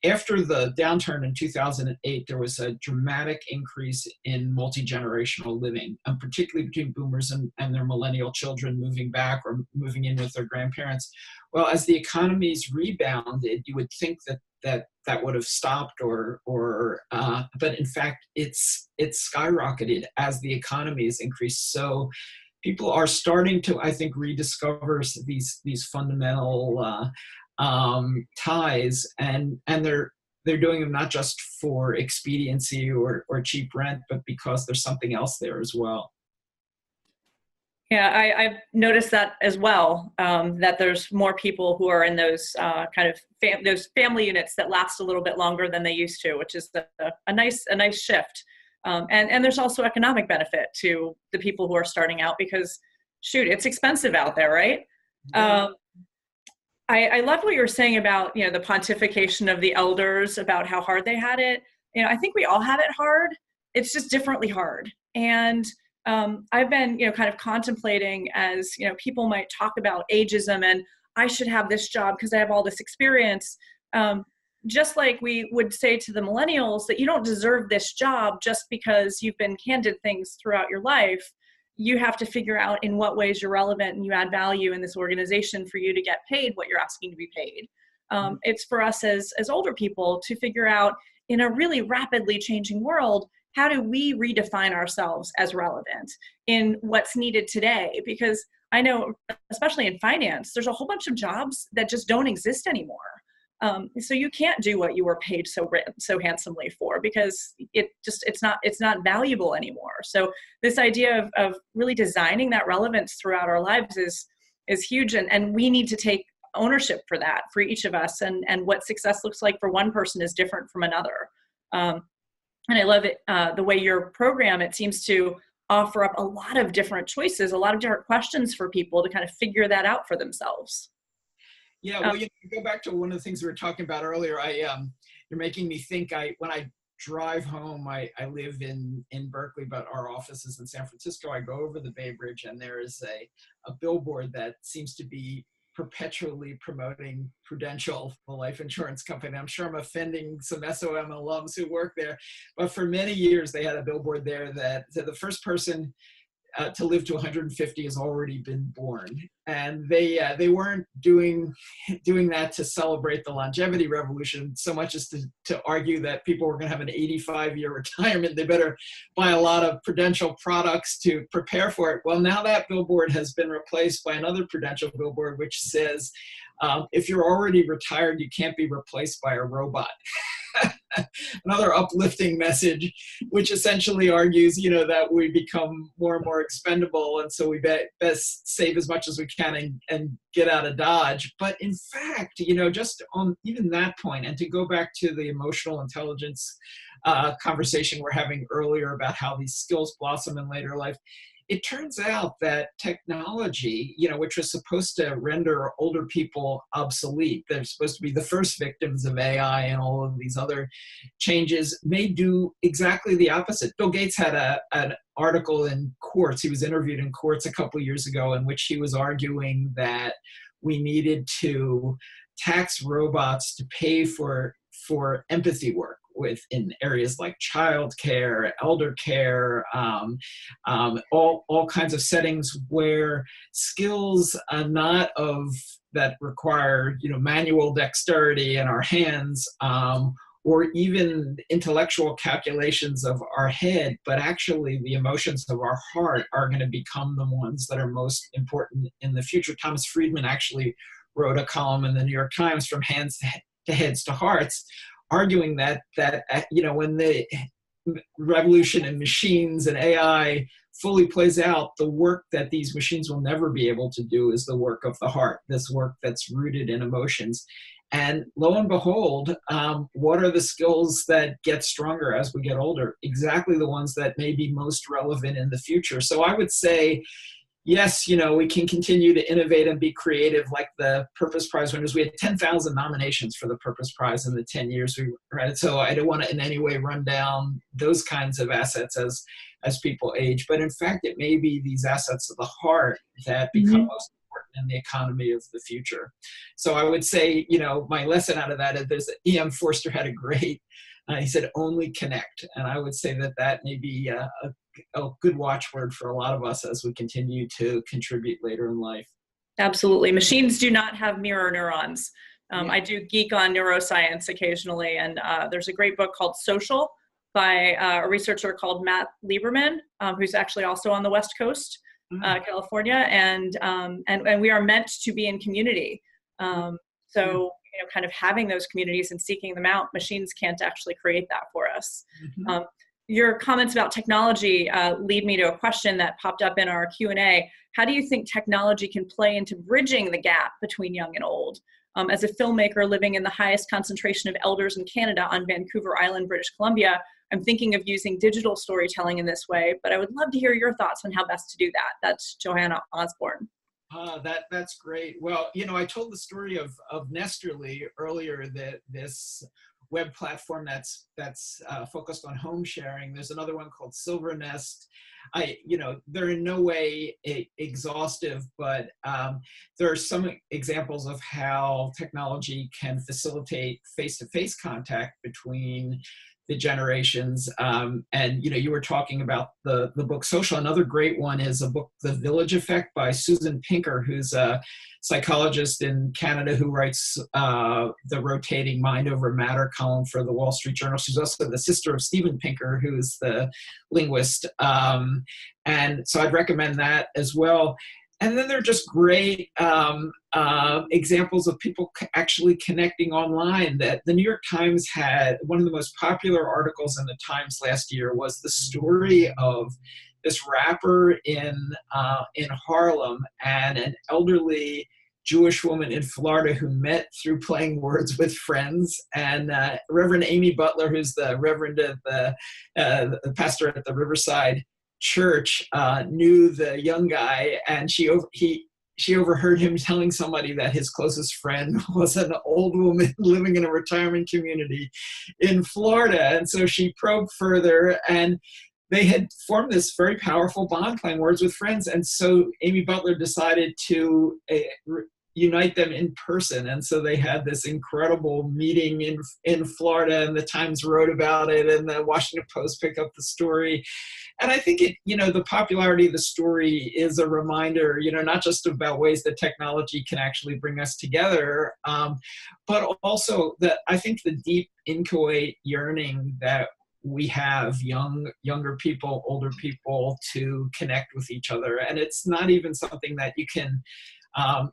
after the downturn in 2008, there was a dramatic increase in multi-generational living, particularly between boomers and their millennial children moving back or moving in with their grandparents. Well, as the economies rebounded, you would think that would have stopped, but in fact, it's skyrocketed as the economy has increased. So people are starting to, I think, rediscover these fundamental ties, and they're doing them not just for expediency or cheap rent, but because there's something else there as well. Yeah, I've noticed that as well, that there's more people who are in those those family units that last a little bit longer than they used to, which is a nice shift. And there's also economic benefit to the people who are starting out, because shoot, it's expensive out there, right? Yeah. I love what you were saying about, the pontification of the elders, about how hard they had it. I think we all have it hard. It's just differently hard. And I've been, kind of contemplating, as, people might talk about ageism and I should have this job because I have all this experience. Just like we would say to the millennials that you don't deserve this job just because you've been handed things throughout your life. You have to figure out in what ways you're relevant and you add value in this organization for you to get paid what you're asking to be paid. It's for us as older people to figure out, in a really rapidly changing world, how do we redefine ourselves as relevant in what's needed today? Because I know, especially in finance, there's a whole bunch of jobs that just don't exist anymore. So you can't do what you were paid so handsomely for, because it's not valuable anymore. So this idea of really designing that relevance throughout our lives is huge, and we need to take ownership for that, for each of us, and what success looks like for one person is different from another. And I love it, the way your program, it seems to offer up a lot of different choices, a lot of different questions for people to kind of figure that out for themselves. Yeah, well, go back to one of the things we were talking about earlier. You're making me think. When I drive home, I live in Berkeley, but our office is in San Francisco. I go over the Bay Bridge, and there is a billboard that seems to be perpetually promoting Prudential, the life insurance company. I'm sure I'm offending some SOM alums who work there, but for many years they had a billboard there that said the first person to live to 150 has already been born, and they weren't doing that to celebrate the longevity revolution so much as to argue that people were going to have an 85-year retirement. They better buy a lot of Prudential products to prepare for it. Well, now that billboard has been replaced by another Prudential billboard which says, if you're already retired, you can't be replaced by a robot. Another uplifting message, which essentially argues, that we become more and more expendable, and so we best save as much as we can and get out of Dodge. But in fact, just on even that point, and to go back to the emotional intelligence conversation we're having earlier about how these skills blossom in later life, it turns out that technology, which was supposed to render older people obsolete, they're supposed to be the first victims of AI and all of these other changes, may do exactly the opposite. Bill Gates had an article in Quartz. He was interviewed in Quartz a couple of years ago in which he was arguing that we needed to tax robots to pay for empathy work in areas like childcare, elder care, all kinds of settings where skills that require manual dexterity in our hands, or even intellectual calculations of our head, but actually the emotions of our heart are going to become the ones that are most important in the future. Thomas Friedman actually wrote a column in the New York Times, From Hands to Heads to Hearts, arguing that when the revolution in machines and AI fully plays out, the work that these machines will never be able to do is the work of the heart, this work that's rooted in emotions. And lo and behold, what are the skills that get stronger as we get older? Exactly the ones that may be most relevant in the future. So I would say, yes, we can continue to innovate and be creative like the Purpose Prize winners. We had 10,000 nominations for the Purpose Prize in the 10 years we ran it. So I don't want to in any way run down those kinds of assets as people age. But in fact, it may be these assets of the heart that become most important in the economy of the future. So I would say, my lesson out of that is E.M. Forster had a great, he said, only connect. And I would say that may be a good watchword for a lot of us as we continue to contribute later in life. Absolutely. Machines do not have mirror neurons. I do geek on neuroscience occasionally, and there's a great book called Social by a researcher called Matt Lieberman, who's actually also on the West Coast, California, and we are meant to be in community. So kind of having those communities and seeking them out, machines can't actually create that for us. Your comments about technology lead me to a question that popped up in our Q&A. How do you think technology can play into bridging the gap between young and old? As a filmmaker living in the highest concentration of elders in Canada on Vancouver Island, British Columbia, I'm thinking of using digital storytelling in this way, but I would love to hear your thoughts on how best to do that. That's Johanna Osborne. That's great. Well, I told the story of Nesterly earlier, that this web platform that's focused on home sharing. There's another one called Silver Nest. They're in no way exhaustive, but there are some examples of how technology can facilitate face-to-face contact between the generations. And you were talking about the book Social. Another great one is a book, The Village Effect, by Susan Pinker, who's a psychologist in Canada who writes the rotating Mind Over Matter column for the Wall Street Journal. She's also the sister of Steven Pinker, who is the linguist. And so I'd recommend that as well. And then there are just great examples of people actually connecting online. That the New York Times had one of the most popular articles in the Times last year was the story of this rapper in Harlem and an elderly Jewish woman in Florida who met through playing words with friends. And Reverend Amy Butler, who's the reverend of the pastor at the Riverside Church, knew the young guy, and she overheard him telling somebody that his closest friend was an old woman living in a retirement community in Florida. And so she probed further, and they had formed this very powerful bond playing words with friends. And so Amy Butler decided to unite them in person. And so they had this incredible meeting in Florida, and the Times wrote about it, and the Washington Post picked up the story. And I think it, the popularity of the story is a reminder, not just about ways that technology can actually bring us together, but also that I think the deep inchoate yearning that we have, younger people, older people, to connect with each other. And it's not even something that you can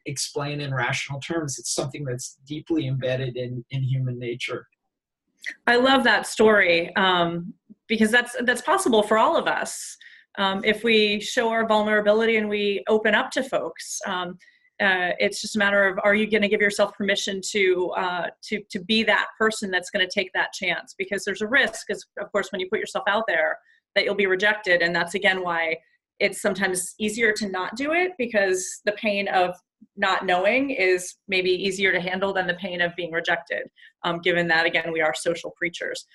explain in rational terms. It's something that's deeply embedded in human nature. I love that story, because that's possible for all of us. If we show our vulnerability and we open up to folks, it's just a matter of, are you going to give yourself permission to be that person that's going to take that chance? Because there's a risk, as of course, when you put yourself out there, that you'll be rejected. And that's again why it's sometimes easier to not do it, because the pain of not knowing is maybe easier to handle than the pain of being rejected, given that, again, we are social creatures.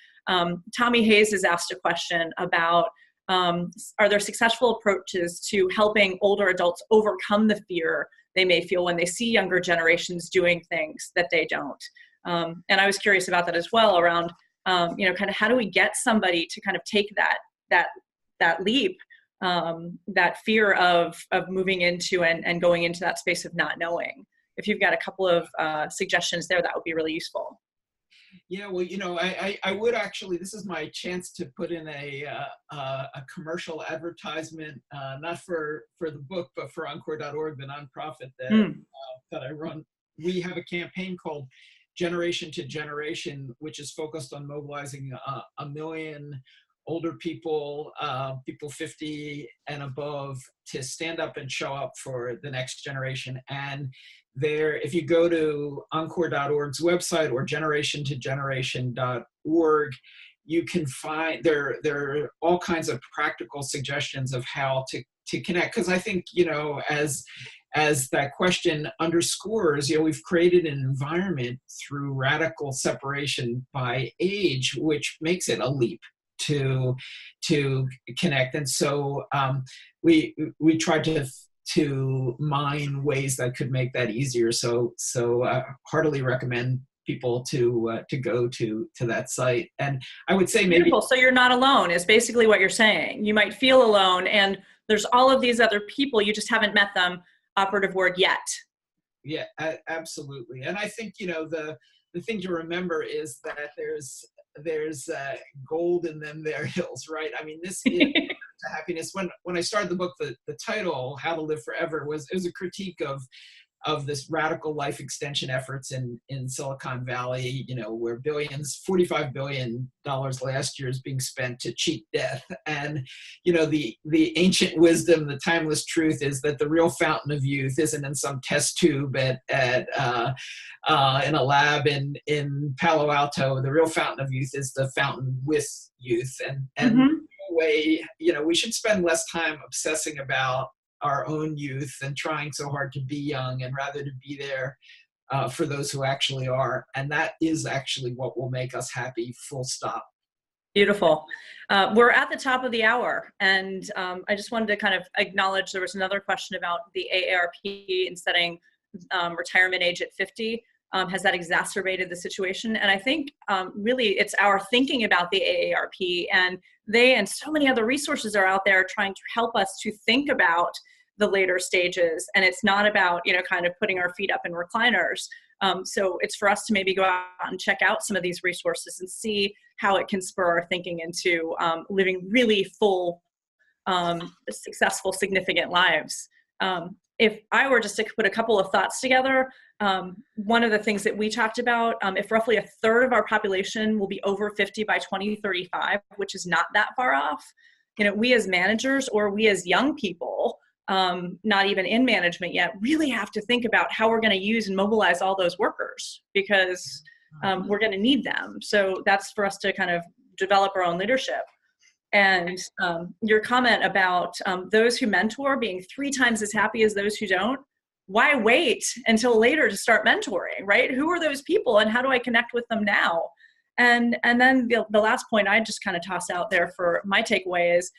Tommy Hayes has asked a question about, are there successful approaches to helping older adults overcome the fear they may feel when they see younger generations doing things that they don't? And I was curious about that as well, around, kind of how do we get somebody to kind of take that leap, that fear of moving into and going into that space of not knowing. If you've got a couple of suggestions there, that would be really useful. Yeah, well, I would actually, this is my chance to put in a commercial advertisement, not for the book, but for Encore.org, the nonprofit that I run. We have a campaign called Generation to Generation, which is focused on mobilizing 1 million older people, people 50 and above, to stand up and show up for the next generation. And there, if you go to Encore.org's website or generationtogeneration.org, you can find there are all kinds of practical suggestions of how to connect. Because I think, as that question underscores, we've created an environment through radical separation by age, which makes it a leap to connect. And so we tried to mine ways that could make that easier. So heartily recommend people to go to that site. And I would say maybe— Beautiful. So you're not alone is basically what you're saying. You might feel alone, and there's all of these other people, you just haven't met them, operative word, yet. Yeah, absolutely. And I think, the thing to remember is that there's gold in them there hills, right? I mean, this is happiness. When I started the book, the title, How to Live Forever, it was a critique of this radical life extension efforts in Silicon Valley, where $45 billion last year is being spent to cheat death. And, the ancient wisdom, the timeless truth is that the real fountain of youth isn't in some test tube in a lab in Palo Alto. The real fountain of youth is the fountain with youth. And in a way, we should spend less time obsessing about our own youth and trying so hard to be young, and rather to be there for those who actually are. And that is actually what will make us happy, full stop. Beautiful. We're at the top of the hour, and I just wanted to kind of acknowledge there was another question about the AARP and setting retirement age at 50. Has that exacerbated the situation? And I think really it's our thinking about the AARP, and they and so many other resources are out there trying to help us to think about the later stages. And it's not about, kind of putting our feet up in recliners. So it's for us to maybe go out and check out some of these resources and see how it can spur our thinking into living really full, successful, significant lives. If I were just to put a couple of thoughts together, one of the things that we talked about, if roughly 1/3 of our population will be over 50 by 2035, which is not that far off, we as managers, or we as young people, not even in management yet, really have to think about how we're going to use and mobilize all those workers, because we're going to need them. So that's for us to kind of develop our own leadership. And your comment about those who mentor being 3 times as happy as those who don't, why wait until later to start mentoring, right? Who are those people, and how do I connect with them now? And then the last point I just kind of toss out there for my takeaway is,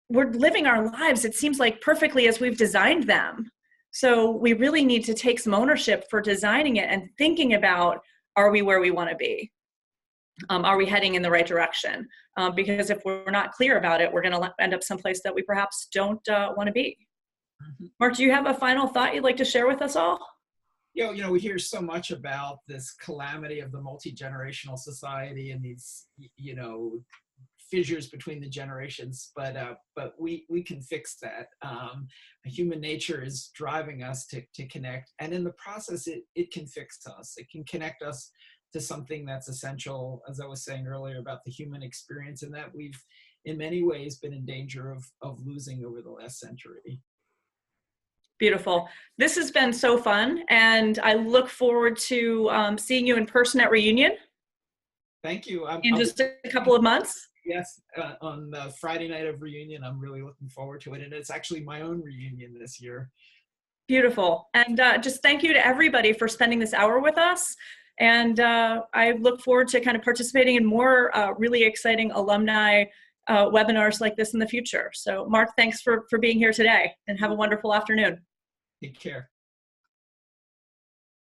we're living our lives, it seems like, perfectly as we've designed them. So we really need to take some ownership for designing it and thinking about, are we where we want to be? Are we heading in the right direction? Because if we're not clear about it, we're going to end up someplace that we perhaps don't want to be. Mark, do you have a final thought you'd like to share with us all? We hear so much about this calamity of the multi-generational society and these, fissures between the generations, but we can fix that. Human nature is driving us to connect, and in the process, it can fix us. It can connect us to something that's essential, as I was saying earlier, about the human experience, and that we've, in many ways, been in danger of losing over the last century. Beautiful. This has been so fun, and I look forward to seeing you in person at Reunion. Thank you. In just a couple of months. Yes, on the Friday night of Reunion. I'm really looking forward to it, and it's actually my own reunion this year. Beautiful. And just thank you to everybody for spending this hour with us. And I look forward to kind of participating in more really exciting alumni webinars like this in the future. So Mark, thanks for being here today, and have a wonderful afternoon. Take care.